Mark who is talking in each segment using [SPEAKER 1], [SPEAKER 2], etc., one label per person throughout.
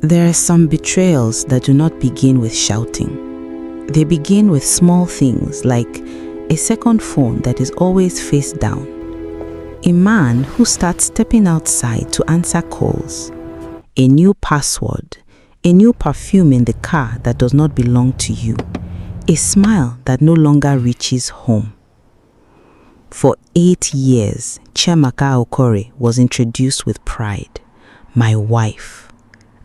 [SPEAKER 1] There are some betrayals that do not begin with shouting. They begin with small things like a second phone that is always face down, a man who starts stepping outside to answer calls, a new password, a new perfume in the car that does not belong to you, a smile that no longer reaches home. For 8 years, Chiamaka Okore was introduced with pride, my wife,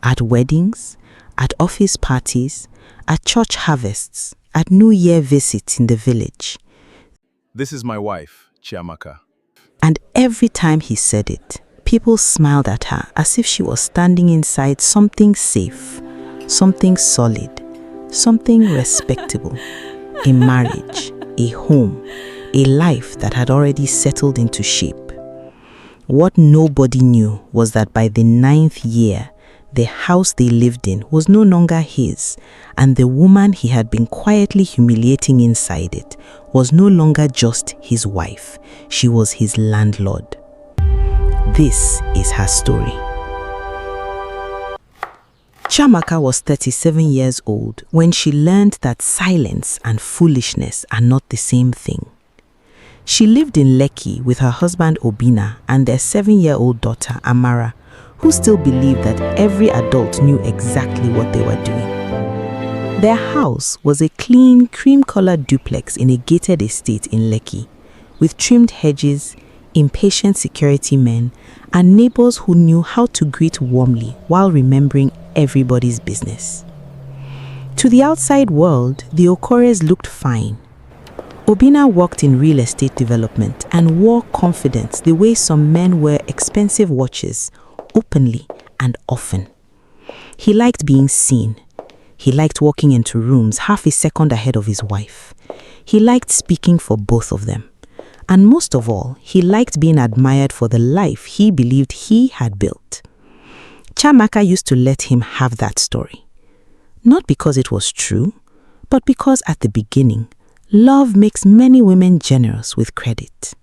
[SPEAKER 1] at weddings, at office parties, at church harvests, at New Year visits in the village.
[SPEAKER 2] This is my wife, Chiamaka.
[SPEAKER 1] And every time he said it, people smiled at her as if she was standing inside something safe, something solid, something respectable, a marriage, a home, a life that had already settled into shape. What nobody knew was that by the 9th year, the house they lived in was no longer his, and the woman he had been quietly humiliating inside it was no longer just his wife. She was his landlord. This is her story. Chiamaka was 37 years old when she learned that silence and foolishness are not the same thing. She lived in Lekki with her husband Obina and their 7-year-old daughter Amara, who still believed that every adult knew exactly what they were doing. Their house was a clean, cream-colored duplex in a gated estate in Lekki, with trimmed hedges, impatient security men, and neighbors who knew how to greet warmly while remembering everybody's business. To the outside world, the Okores looked fine. Obina worked in real estate development and wore confidence the way some men wear expensive watches, openly and often. He liked being seen. He liked walking into rooms half a second ahead of his wife. He liked speaking for both of them. And most of all, he liked being admired for the life he believed he had built. Chiamaka used to let him have that story. Not because it was true, but because at the beginning, love makes many women generous with credit.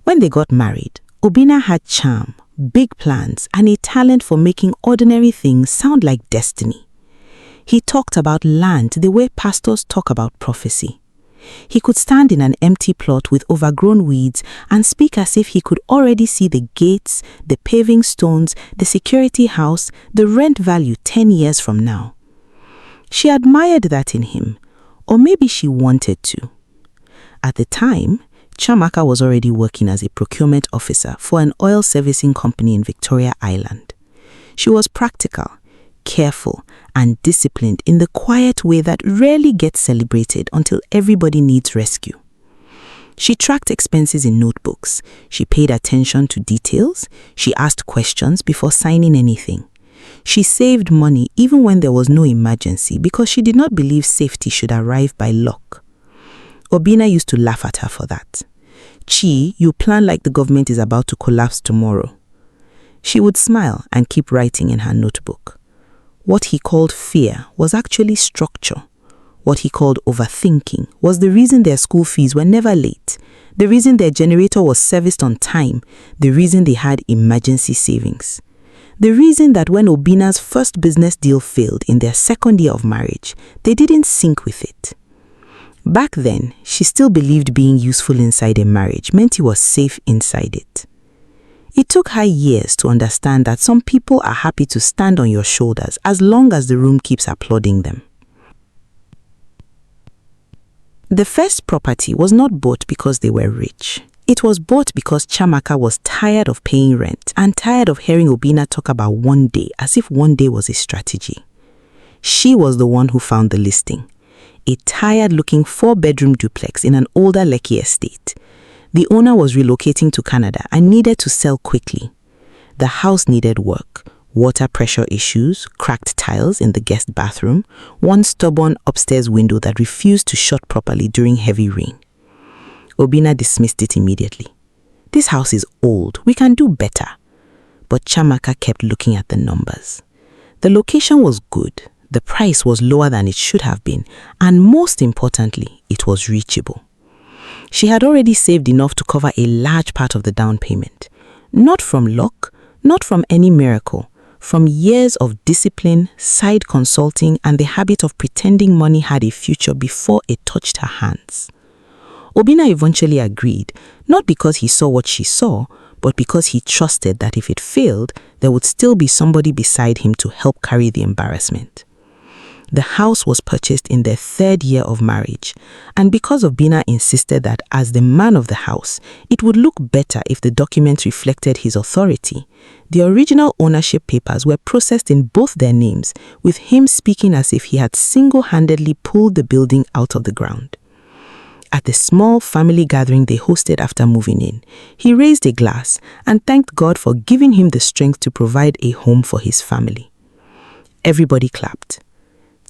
[SPEAKER 1] When they got married, Obina had charm, big plans, and a talent for making ordinary things sound like destiny. He talked about land the way pastors talk about prophecy. He could stand in an empty plot with overgrown weeds and speak as if he could already see the gates, the paving stones, the security house, the rent value 10 years from now. She admired that in him, or maybe she wanted to. At the time, Chiamaka was already working as a procurement officer for an oil servicing company in Victoria Island. She was practical, careful, and disciplined in the quiet way that rarely gets celebrated until everybody needs rescue. She tracked expenses in notebooks. She paid attention to details. She asked questions before signing anything. She saved money even when there was no emergency because she did not believe safety should arrive by luck. Obina used to laugh at her for that. Chi, you plan like the government is about to collapse tomorrow. She would smile and keep writing in her notebook. What he called fear was actually structure. What he called overthinking was the reason their school fees were never late, the reason their generator was serviced on time, the reason they had emergency savings. The reason that when Obina's first business deal failed in their second year of marriage, they didn't sync with it. Back then, she still believed being useful inside a marriage meant he was safe inside it. It took her years to understand that some people are happy to stand on your shoulders as long as the room keeps applauding them. The first property was not bought because they were rich. It was bought because Chiamaka was tired of paying rent and tired of hearing Obina talk about one day as if one day was a strategy. She was the one who found the listing. A tired-looking 4-bedroom duplex in an older Lekki estate. The owner was relocating to Canada and needed to sell quickly. The house needed work, water pressure issues, cracked tiles in the guest bathroom, one stubborn upstairs window that refused to shut properly during heavy rain. Obina dismissed it immediately. This house is old, we can do better. But Chiamaka kept looking at the numbers. The location was good. The price was lower than it should have been, and most importantly, it was reachable. She had already saved enough to cover a large part of the down payment. Not from luck, not from any miracle, from years of discipline, side consulting, and the habit of pretending money had a future before it touched her hands. Obinna eventually agreed, not because he saw what she saw, but because he trusted that if it failed, there would still be somebody beside him to help carry the embarrassment. The house was purchased in their 3rd year of marriage, and because Obinna insisted that as the man of the house, it would look better if the documents reflected his authority, the original ownership papers were processed in both their names, with him speaking as if he had single-handedly pulled the building out of the ground. At the small family gathering they hosted after moving in, he raised a glass and thanked God for giving him the strength to provide a home for his family. Everybody clapped.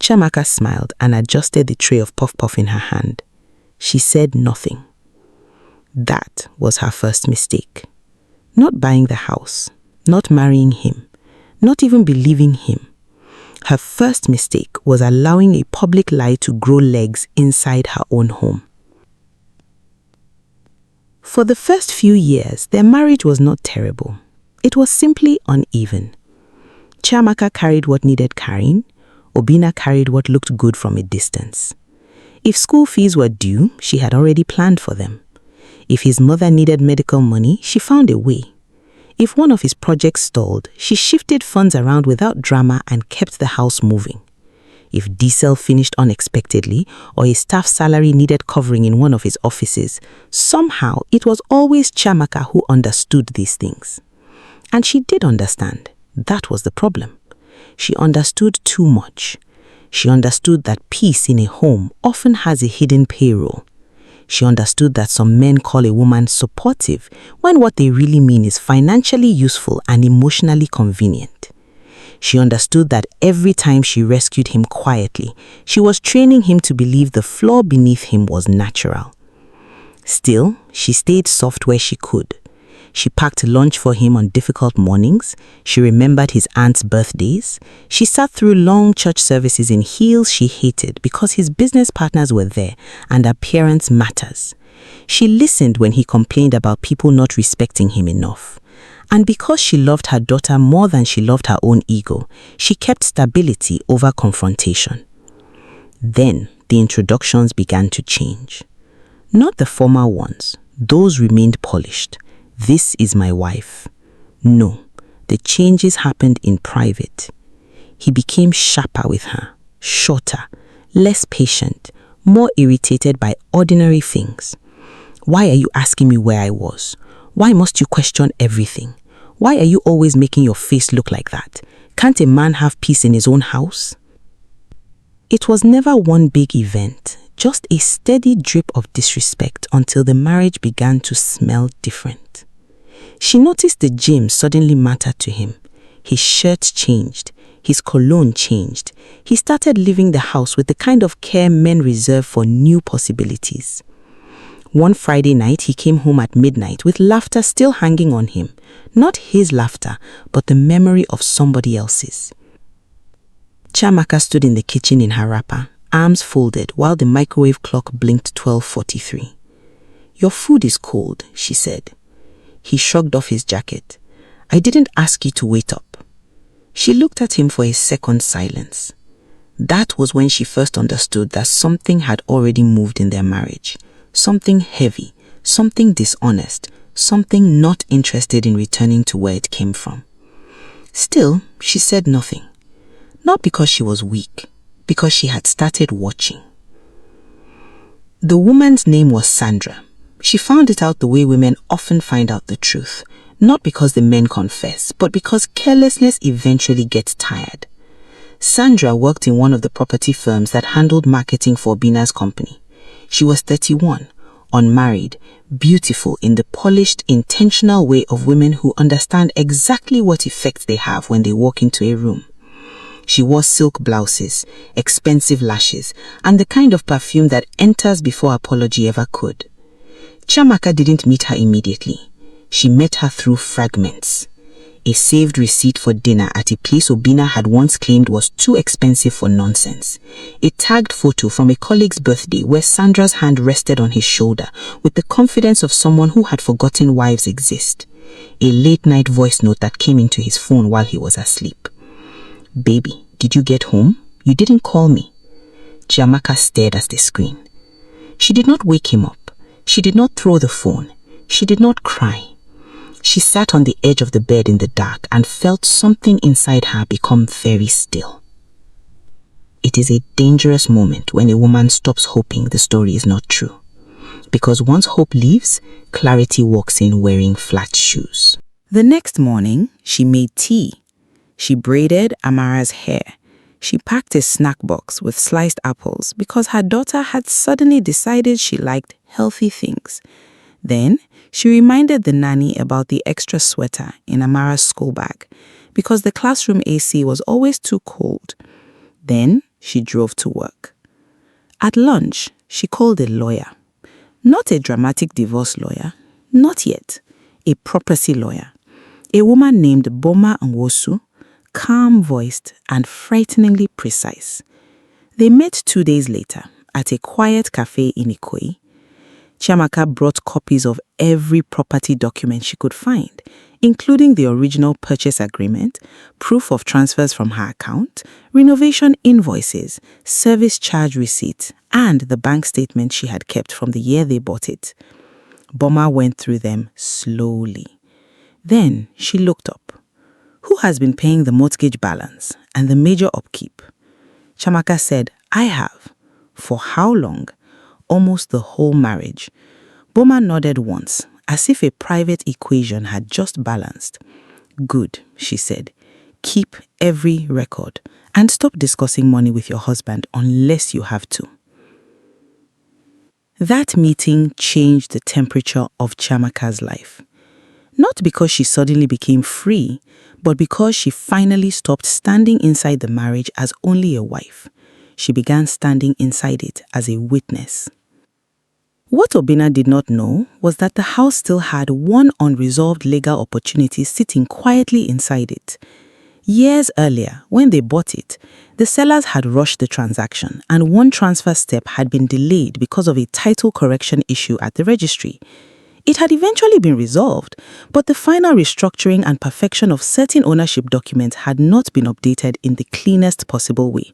[SPEAKER 1] Chiamaka smiled and adjusted the tray of puff-puff in her hand. She said nothing. That was her first mistake. Not buying the house, not marrying him, not even believing him. Her first mistake was allowing a public lie to grow legs inside her own home. For the first few years, their marriage was not terrible. It was simply uneven. Chiamaka carried what needed carrying. Obinna carried what looked good from a distance. If school fees were due, she had already planned for them. If his mother needed medical money, she found a way. If one of his projects stalled, she shifted funds around without drama and kept the house moving. If diesel finished unexpectedly or his staff's salary needed covering in one of his offices, somehow it was always Chiamaka who understood these things. And she did understand. That was the problem. She understood too much. She understood that peace in a home often has a hidden payroll. She understood that some men call a woman supportive when what they really mean is financially useful and emotionally convenient. She understood that every time she rescued him quietly, she was training him to believe the flaw beneath him was natural. Still, she stayed soft where she could. She packed lunch for him on difficult mornings. She remembered his aunt's birthdays. She sat through long church services in heels she hated because his business partners were there and appearance matters. She listened when he complained about people not respecting him enough. And because she loved her daughter more than she loved her own ego, she kept stability over confrontation. Then the introductions began to change. Not the formal ones. Those remained polished. This is my wife. No, the changes happened in private. He became sharper with her, shorter, less patient, more irritated by ordinary things. Why are you asking me where I was? Why must you question everything? Why are you always making your face look like that? Can't a man have peace in his own house? It was never one big event, just a steady drip of disrespect until the marriage began to smell different. She noticed the gym suddenly mattered to him. His shirt changed. His cologne changed. He started leaving the house with the kind of care men reserve for new possibilities. One Friday night, he came home at midnight with laughter still hanging on him. Not his laughter, but the memory of somebody else's. Chiamaka stood in the kitchen in her wrapper, arms folded, while the microwave clock blinked 12:43. "Your food is cold," she said. He shrugged off his jacket. "I didn't ask you to wait up." She looked at him for a second's silence. That was when she first understood that something had already moved in their marriage. Something heavy, something dishonest, something not interested in returning to where it came from. Still, she said nothing. Not because she was weak, because she had started watching. The woman's name was Sandra. She found it out the way women often find out the truth, not because the men confess, but because carelessness eventually gets tired. Sandra worked in one of the property firms that handled marketing for Obinna's company. She was 31, unmarried, beautiful in the polished, intentional way of women who understand exactly what effect they have when they walk into a room. She wore silk blouses, expensive lashes, and the kind of perfume that enters before apology ever could. Chiamaka didn't meet her immediately. She met her through fragments. A saved receipt for dinner at a place Obinna had once claimed was too expensive for nonsense. A tagged photo from a colleague's birthday where Sandra's hand rested on his shoulder with the confidence of someone who had forgotten wives exist. a late-night voice note that came into his phone while he was asleep. "Baby, did you get home? You didn't call me." Chiamaka stared at the screen. She did not wake him up. She did not throw the phone. She did not cry. She sat on the edge of the bed in the dark and felt something inside her become very still. It is a dangerous moment when a woman stops hoping the story is not true. Because once hope leaves, clarity walks in wearing flat shoes. The next morning, she made tea. She braided Amara's hair. She packed a snack box with sliced apples because her daughter had suddenly decided she liked healthy things. Then, she reminded the nanny about the extra sweater in Amara's school bag because the classroom AC was always too cold. Then, she drove to work. At lunch, she called a lawyer. Not a dramatic divorce lawyer, not yet, a property lawyer. A woman named Boma Nwosu, calm-voiced and frighteningly precise. They met 2 days later at a quiet cafe in Ikoyi. Chiamaka brought copies of every property document she could find, including the original purchase agreement, proof of transfers from her account, renovation invoices, service charge receipts, and the bank statement she had kept from the year they bought it. Boma went through them slowly. Then she looked up. "Who has been paying the mortgage balance and the major upkeep?" Chiamaka said, "I have." "For how long?" "Almost the whole marriage." Boma nodded once, as if a private equation had just balanced. "Good," she said. "Keep every record and stop discussing money with your husband unless you have to." That meeting changed the temperature of Chiamaka's life. Not because she suddenly became free, but because she finally stopped standing inside the marriage as only a wife. She began standing inside it as a witness. What Obinna did not know was that the house still had one unresolved legal opportunity sitting quietly inside it. Years earlier, when they bought it, the sellers had rushed the transaction and one transfer step had been delayed because of a title correction issue at the registry. It had eventually been resolved, but the final restructuring and perfection of certain ownership documents had not been updated in the cleanest possible way.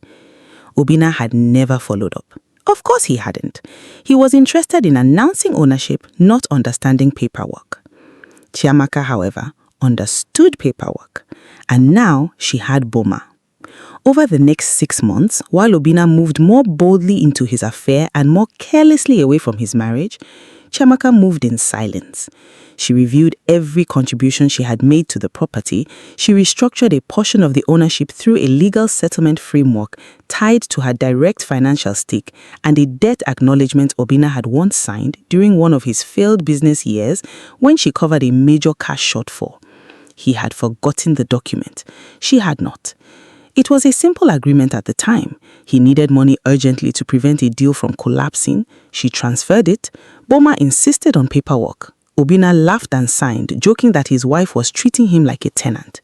[SPEAKER 1] Obinna had never followed up. Of course he hadn't. He was interested in announcing ownership, not understanding paperwork. Chiamaka, however, understood paperwork, and now she had Boma. Over the next 6 months, while Obinna moved more boldly into his affair and more carelessly away from his marriage, Chiamaka moved in silence. She reviewed every contribution she had made to the property. She restructured a portion of the ownership through a legal settlement framework tied to her direct financial stake and a debt acknowledgement Obinna had once signed during one of his failed business years when she covered a major cash shortfall. He had forgotten the document. She had not. It was a simple agreement at the time. He needed money urgently to prevent a deal from collapsing. She transferred it. Boma insisted on paperwork. Obinna laughed and signed, joking that his wife was treating him like a tenant.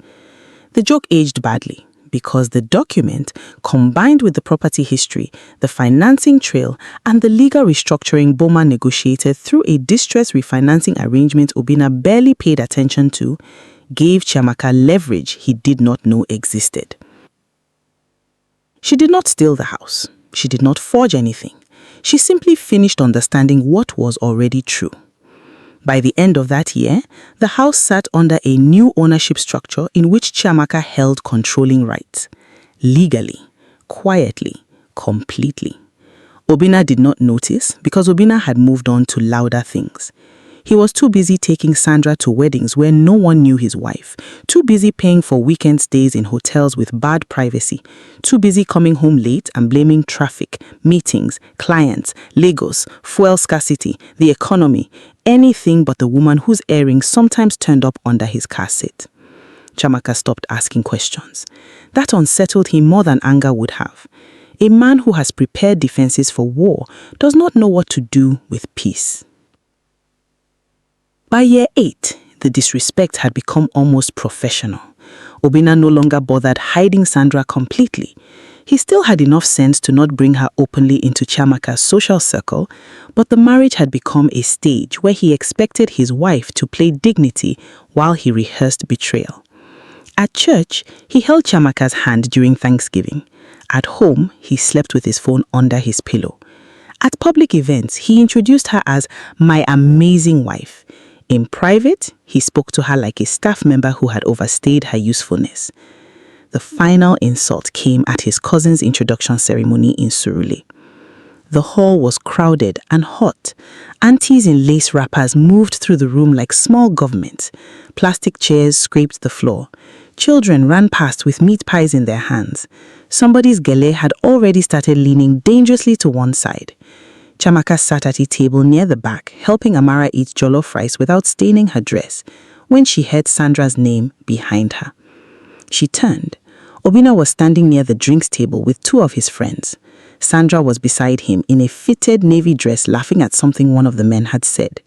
[SPEAKER 1] The joke aged badly because the document, combined with the property history, the financing trail, and the legal restructuring Boma negotiated through a distress refinancing arrangement Obinna barely paid attention to, gave Chiamaka leverage he did not know existed. She did not steal the house. She did not forge anything. She simply finished understanding what was already true. By the end of that year, the house sat under a new ownership structure in which Chiamaka held controlling rights. Legally, quietly, completely. Obinna did not notice because Obinna had moved on to louder things. He was too busy taking Sandra to weddings where no one knew his wife, too busy paying for weekend stays in hotels with bad privacy, too busy coming home late and blaming traffic, meetings, clients, Lagos, fuel scarcity, the economy, anything but the woman whose earrings sometimes turned up under his car seat. Chiamaka stopped asking questions. That unsettled him more than anger would have. A man who has prepared defenses for war does not know what to do with peace. By year 8, the disrespect had become almost professional. Obinna no longer bothered hiding Sandra completely. He still had enough sense to not bring her openly into Chiamaka's social circle, but the marriage had become a stage where he expected his wife to play dignity while he rehearsed betrayal. At church, he held Chiamaka's hand during Thanksgiving. At home, he slept with his phone under his pillow. At public events, he introduced her as my amazing wife. In private, he spoke to her like a staff member who had overstayed her usefulness. The final insult came at his cousin's introduction ceremony in Surulere. The hall was crowded and hot. Aunties in lace wrappers moved through the room like small government. Plastic chairs scraped the floor. Children ran past with meat pies in their hands. Somebody's gele had already started leaning dangerously to one side. Chiamaka sat at a table near the back, helping Amara eat jollof rice without staining her dress, when she heard Sandra's name behind her. She turned. Obina was standing near the drinks table with two of his friends. Sandra was beside him in a fitted navy dress, laughing at something one of the men had said.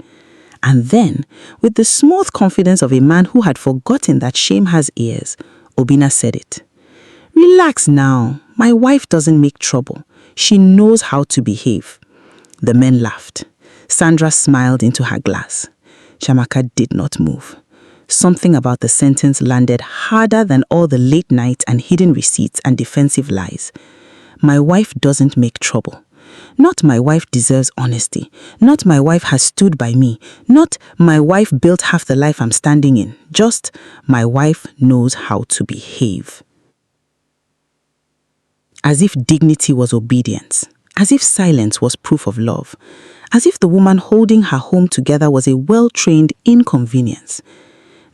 [SPEAKER 1] And then, with the smooth confidence of a man who had forgotten that shame has ears, Obina said it. "Relax now. My wife doesn't make trouble. She knows how to behave." The men laughed. Sandra smiled into her glass. Chiamaka did not move. Something about the sentence landed harder than all the late nights and hidden receipts and defensive lies. My wife doesn't make trouble. Not my wife deserves honesty. Not my wife has stood by me. Not my wife built half the life I'm standing in. Just my wife knows how to behave. As if dignity was obedience. As if silence was proof of love. As if the woman holding her home together was a well-trained inconvenience.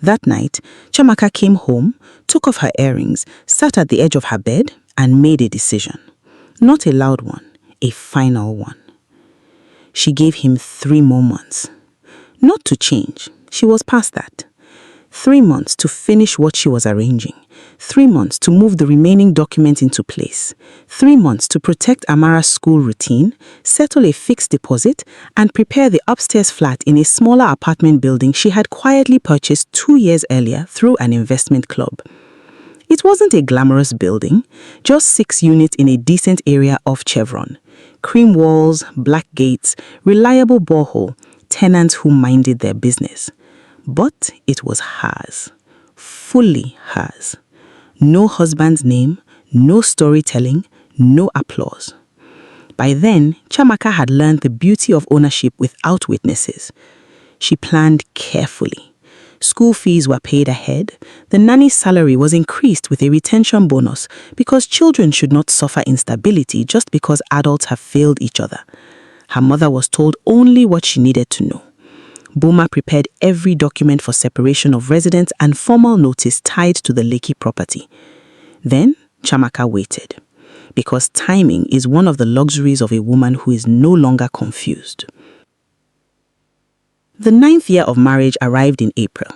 [SPEAKER 1] That night, Chiamaka came home, took off her earrings, sat at the edge of her bed, and made a decision. Not a loud one, a final one. She gave him 3 more months. Not to change, she was past that. 3 months to finish what she was arranging. 3 months to move the remaining documents into place. 3 months to protect Amara's school routine, settle a fixed deposit, and prepare the upstairs flat in a smaller apartment building she had quietly purchased 2 years earlier through an investment club. It wasn't a glamorous building, just 6 units in a decent area off Chevron. Cream walls, black gates, reliable borehole, tenants who minded their business. But it was hers. Fully hers. No husband's name, no storytelling, no applause. By then, Chiamaka had learned the beauty of ownership without witnesses. She planned carefully. School fees were paid ahead. The nanny's salary was increased with a retention bonus because children should not suffer instability just because adults have failed each other. Her mother was told only what she needed to know. Boma prepared every document for separation of residents and formal notice tied to the Lekki property. Then, Chiamaka waited, because timing is one of the luxuries of a woman who is no longer confused. The 9th year of marriage arrived in April.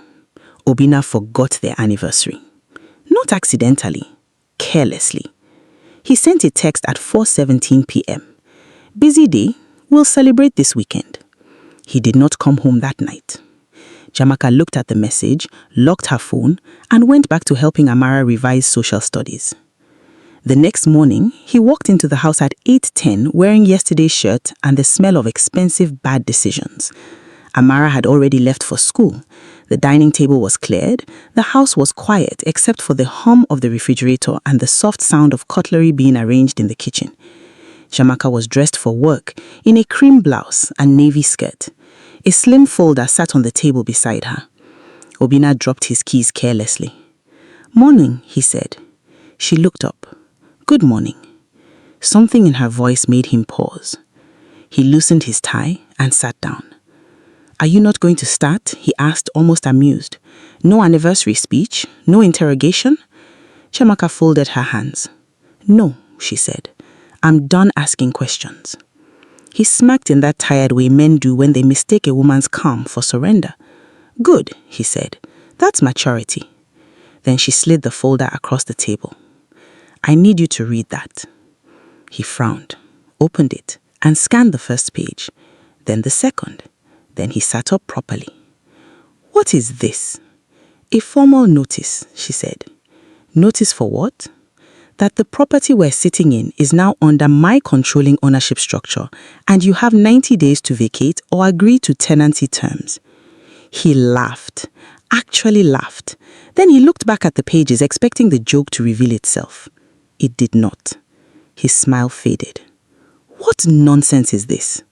[SPEAKER 1] Obina forgot their anniversary. Not accidentally, carelessly. He sent a text at 4:17 p.m. "Busy day, we'll celebrate this weekend." He did not come home that night. Chiamaka looked at the message, locked her phone, and went back to helping Amara revise social studies. The next morning, he walked into the house at 8:10 wearing yesterday's shirt and the smell of expensive bad decisions. Amara had already left for school. The dining table was cleared. The house was quiet except for the hum of the refrigerator and the soft sound of cutlery being arranged in the kitchen. Chiamaka was dressed for work in a cream blouse and navy skirt. A slim folder sat on the table beside her. Obina dropped his keys carelessly. "Morning," he said. She looked up. "Good morning." Something in her voice made him pause. He loosened his tie and sat down. "Are you not going to start?" he asked, almost amused. "No anniversary speech? No interrogation?" Chiamaka folded her hands. "No," she said. "I'm done asking questions." He smirked in that tired way men do when they mistake a woman's calm for surrender. "Good," he said. "That's maturity." Then she slid the folder across the table. "I need you to read that." He frowned, opened it, and scanned the first page, then the second. Then he sat up properly. "What is this?" "A formal notice," she said. "Notice for what?" that the property we're sitting in is now under my controlling ownership structure and you have 90 days to vacate or agree to tenancy terms. He laughed, actually laughed. Then he looked back at the pages expecting the joke to reveal itself. It did not. His smile faded. What nonsense is this?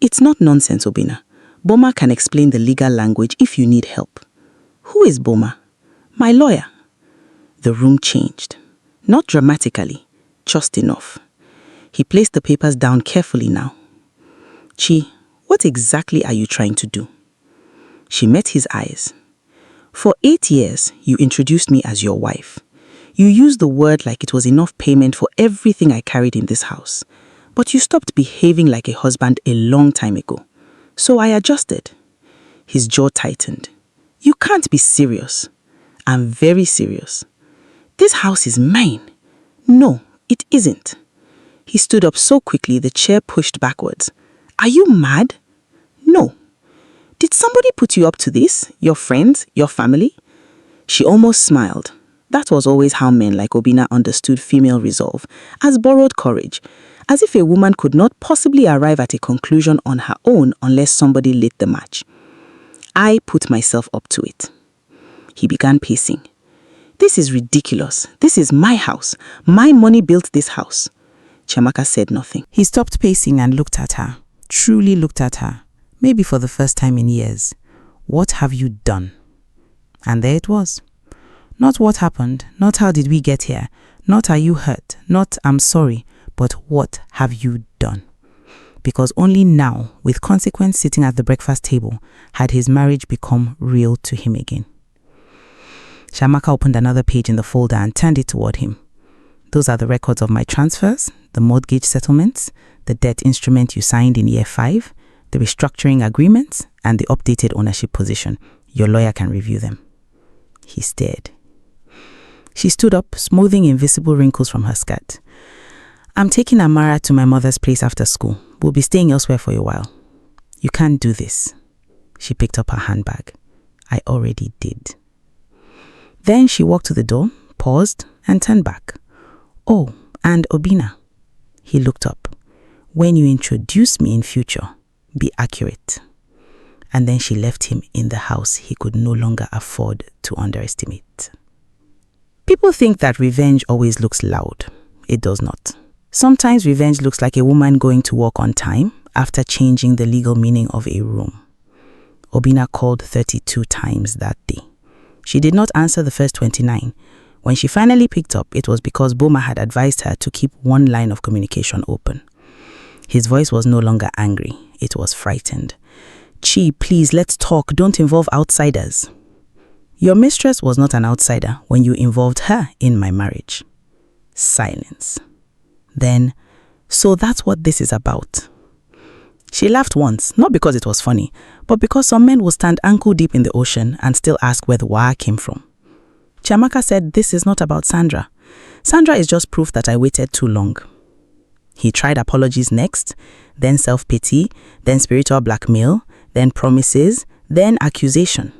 [SPEAKER 1] It's not nonsense, Obina. Boma can explain the legal language if you need help. Who is Boma? My lawyer. The room changed. Not dramatically, just enough. He placed the papers down carefully now. Chi, what exactly are you trying to do? She met his eyes. For 8 years, you introduced me as your wife. You used the word like it was enough payment for everything I carried in this house. But you stopped behaving like a husband a long time ago. So I adjusted. His jaw tightened. You can't be serious. I'm very serious. This house is mine. No, it isn't. He stood up so quickly the chair pushed backwards. Are you mad? No. Did somebody put you up to this? Your friends? Your family? She almost smiled. That was always how men like Obina understood female resolve, as borrowed courage, as if a woman could not possibly arrive at a conclusion on her own unless somebody lit the match. I put myself up to it. He began pacing. This is ridiculous. This is my house. My money built this house. Chiamaka said nothing. He stopped pacing and looked at her. Truly looked at her. Maybe for the first time in years. What have you done? And there it was. Not what happened, not how did we get here, not are you hurt, not I'm sorry, but what have you done? Because only now, with consequence sitting at the breakfast table, had his marriage become real to him again. Chiamaka opened another page in the folder and turned it toward him. Those are the records of my transfers, the mortgage settlements, the debt instrument you signed in year 5, the restructuring agreements, and the updated ownership position. Your lawyer can review them. He stared. She stood up, smoothing invisible wrinkles from her skirt. I'm taking Amara to my mother's place after school. We'll be staying elsewhere for a while. You can't do this. She picked up her handbag. I already did. Then she walked to the door, paused, and turned back. Oh, and Obina. He looked up. When you introduce me in future, be accurate. And then she left him in the house he could no longer afford to underestimate. People think that revenge always looks loud. It does not. Sometimes revenge looks like a woman going to work on time after changing the legal meaning of a room. Obina called 32 times that day. She did not answer the first 29. When she finally picked up, it was because Boma had advised her to keep one line of communication open. His voice was no longer angry. It was frightened. Chi, please, let's talk. Don't involve outsiders. Your mistress was not an outsider when you involved her in my marriage. Silence. Then, so that's what this is about. She laughed once, not because it was funny, but because some men will stand ankle deep in the ocean and still ask where the wire came from. Chiamaka said this is not about Sandra. Sandra is just proof that I waited too long. He tried apologies next, then self-pity, then spiritual blackmail, then promises, then accusation.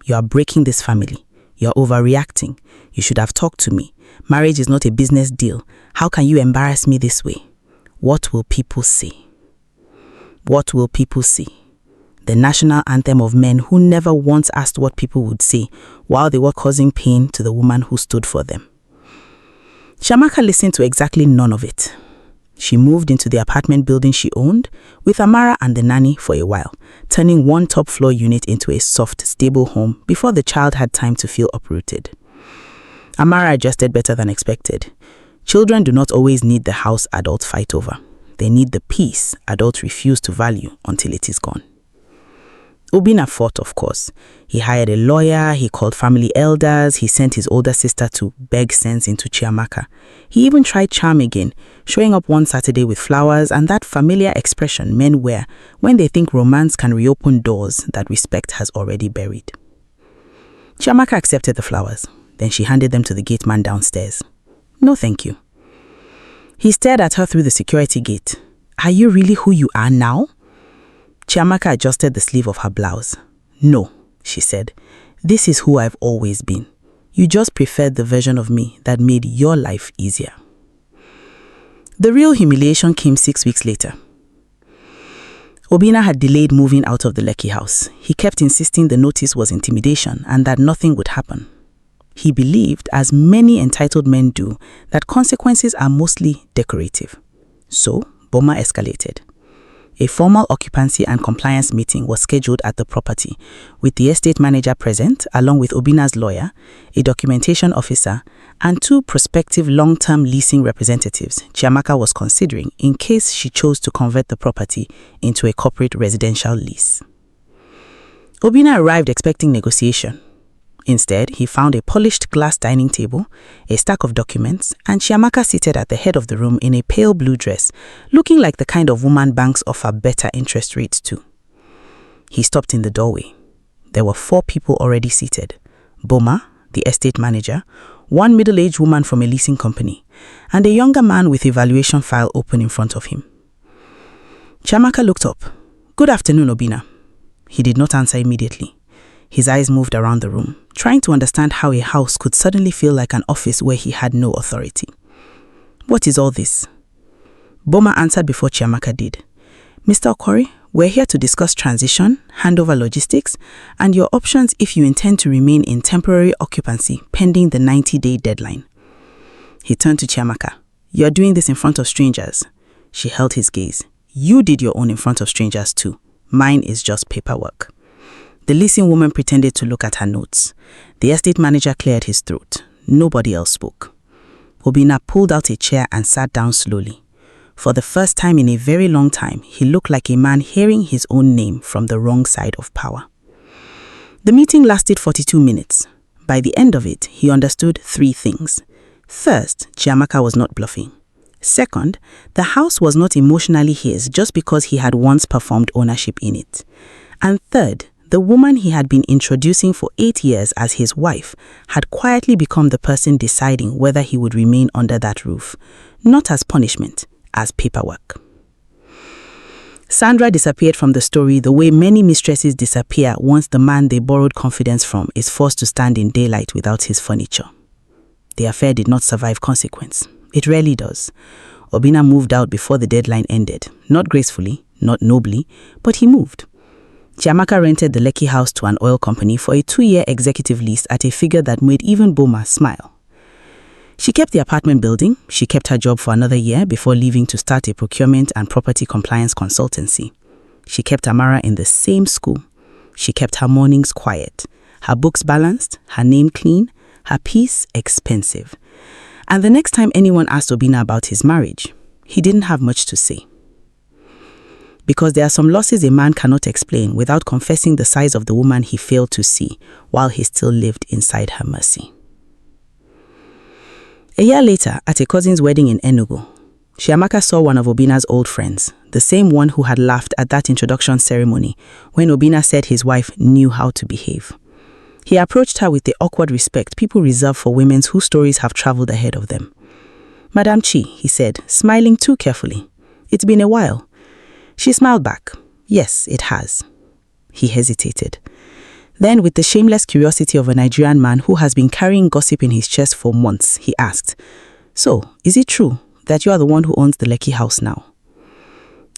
[SPEAKER 1] You are breaking this family. You are overreacting. You should have talked to me. Marriage is not a business deal. How can you embarrass me this way? What will people say? What will people say? The national anthem of men who never once asked what people would say while they were causing pain to the woman who stood for them. Chiamaka listened to exactly none of it. She moved into the apartment building she owned with Amara and the nanny for a while, turning one top floor unit into a soft, stable home before the child had time to feel uprooted. Amara adjusted better than expected. Children do not always need the house adults fight over. They need the peace adults refuse to value until it is gone. Obina fought, of course. He hired a lawyer, he called family elders, he sent his older sister to beg sense into Chiamaka. He even tried charm again, showing up one Saturday with flowers and that familiar expression men wear when they think romance can reopen doors that respect has already buried. Chiamaka accepted the flowers. Then she handed them to the gate man downstairs. No, thank you. He stared at her through the security gate. Are you really who you are now? Chiamaka adjusted the sleeve of her blouse. No, she said. This is who I've always been. You just preferred the version of me that made your life easier. The real humiliation came 6 weeks later. Obinna had delayed moving out of the Lekki house. He kept insisting the notice was intimidation and that nothing would happen. He believed, as many entitled men do, that consequences are mostly decorative. So, Boma escalated. A formal occupancy and compliance meeting was scheduled at the property, with the estate manager present, along with Obinna's lawyer, a documentation officer, and 2 prospective long-term leasing representatives Chiamaka was considering in case she chose to convert the property into a corporate residential lease. Obinna arrived expecting negotiation. Instead, he found a polished glass dining table, a stack of documents, and Chiamaka seated at the head of the room in a pale blue dress, looking like the kind of woman banks offer better interest rates to. He stopped in the doorway. There were 4 people already seated: Boma, the estate manager, 1 middle-aged woman from a leasing company, and a younger man with a valuation file open in front of him. Chiamaka looked up. "Good afternoon, Obinna." He did not answer immediately. His eyes moved around the room, trying to understand how a house could suddenly feel like an office where he had no authority. "What is all this?" Boma answered before Chiamaka did. "Mr. Okori, we're here to discuss transition, handover logistics, and your options if you intend to remain in temporary occupancy pending the 90-day deadline." He turned to Chiamaka. "You're doing this in front of strangers." She held his gaze. "You did your own in front of strangers too. Mine is just paperwork." The leasing woman pretended to look at her notes. The estate manager cleared his throat. Nobody else spoke. Obinna pulled out a chair and sat down slowly. For the first time in a very long time, he looked like a man hearing his own name from the wrong side of power. The meeting lasted 42 minutes. By the end of it, he understood 3 things. First, Chiamaka was not bluffing. Second, the house was not emotionally his just because he had once performed ownership in it. And third, the woman he had been introducing for 8 years as his wife had quietly become the person deciding whether he would remain under that roof, not as punishment, as paperwork. Sandra disappeared from the story the way many mistresses disappear once the man they borrowed confidence from is forced to stand in daylight without his furniture. The affair did not survive consequence. It rarely does. Obinna moved out before the deadline ended, not gracefully, not nobly, but he moved. Chiamaka rented the Lekki house to an oil company for a 2-year executive lease at a figure that made even Boma smile. She kept the apartment building. She kept her job for another year before leaving to start a procurement and property compliance consultancy. She kept Amara in the same school. She kept her mornings quiet, her books balanced, her name clean, her peace expensive. And the next time anyone asked Obinna about his marriage, he didn't have much to say. Because there are some losses a man cannot explain without confessing the size of the woman he failed to see while he still lived inside her mercy. A year later, at a cousin's wedding in Enugu, Chiamaka saw one of Obinna's old friends, the same one who had laughed at that introduction ceremony when Obinna said his wife knew how to behave. He approached her with the awkward respect people reserve for women whose stories have traveled ahead of them. "Madam Chi," he said, smiling too carefully. "It's been a while." She smiled back. "Yes, it has." He hesitated. Then, with the shameless curiosity of a Nigerian man who has been carrying gossip in his chest for months, he asked, "So, is it true that you are the one who owns the Lekki house now?"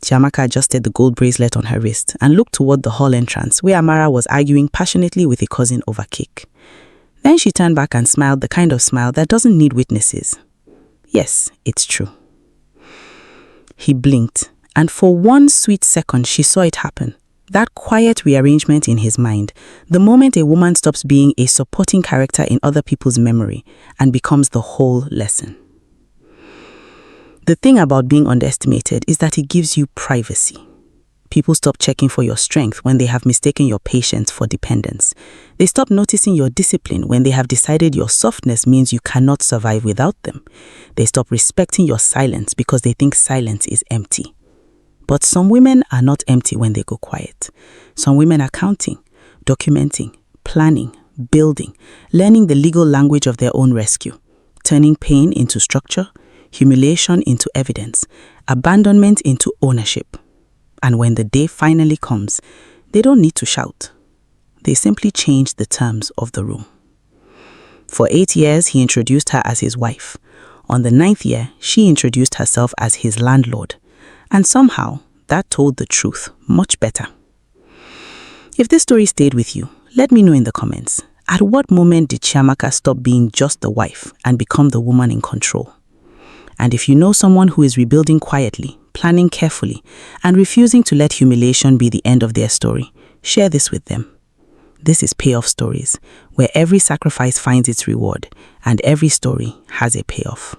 [SPEAKER 1] Chiamaka adjusted the gold bracelet on her wrist and looked toward the hall entrance where Amara was arguing passionately with a cousin over cake. Then she turned back and smiled the kind of smile that doesn't need witnesses. "Yes, it's true." He blinked, and for one sweet second she saw it happen. That quiet rearrangement in his mind, the moment a woman stops being a supporting character in other people's memory and becomes the whole lesson. The thing about being underestimated is that it gives you privacy. People stop checking for your strength when they have mistaken your patience for dependence. They stop noticing your discipline when they have decided your softness means you cannot survive without them. They stop respecting your silence because they think silence is empty. But some women are not empty when they go quiet. Some women are counting, documenting, planning, building, learning the legal language of their own rescue, turning pain into structure, humiliation into evidence, abandonment into ownership. And when the day finally comes, they don't need to shout. They simply change the terms of the room.
[SPEAKER 3] For 8 years, he introduced her as his wife. On the 9th year, she introduced herself as his landlord. And somehow, that told the truth much better. If this story stayed with you, let me know in the comments. At what moment did Chiamaka stop being just the wife and become the woman in control? And if you know someone who is rebuilding quietly, planning carefully, and refusing to let humiliation be the end of their story, share this with them. This is Payoff Stories, where every sacrifice finds its reward and every story has a payoff.